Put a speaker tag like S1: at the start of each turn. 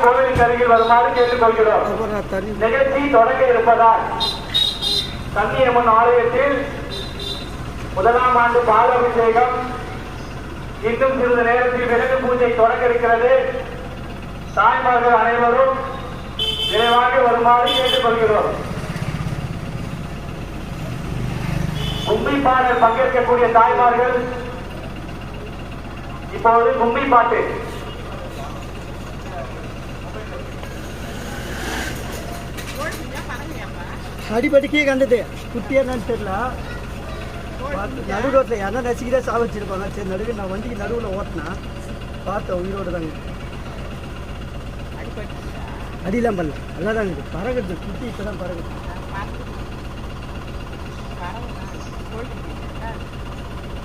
S1: கோவிலுக்கு அருகில் வருமாறு கேட்டுக்கொள்கிறோம். நிகழ்ச்சி தொடங்க இருப்பதால் கன்னியம்மன் ஆலயத்தில் 1ஆம் ஆண்டு பாலாபிஷேகம் இன்னும் சிறிது நேரத்தில் விலங்கு பூஜை தொடங்க இருக்கிறது. தாய்மார்கள் அனைவரும் விரைவாக வருமாறு கேட்டுக்கொள்கிறோம். கும்பி பாடல் பங்கேற்கக்கூடிய தாய்மார்கள் இப்போது கும்பி பாட்டு
S2: அடிபடிக்கே கண்டது குட்டியா என்னன்னு தெரியல. நடு ரோட்டில் யாரா ரசிக்கிறா சாவச்சிருப்பாங்க. சரி நடுவில் நான் வண்டிக்கு நடுவில் ஓட்டினேன், பார்த்தேன் உயிரோடு தாங்க. அடிலாம் பண்ணல, நல்லா தான் இருக்குது. பறகுது குட்டி இப்போ தான் பறகுது.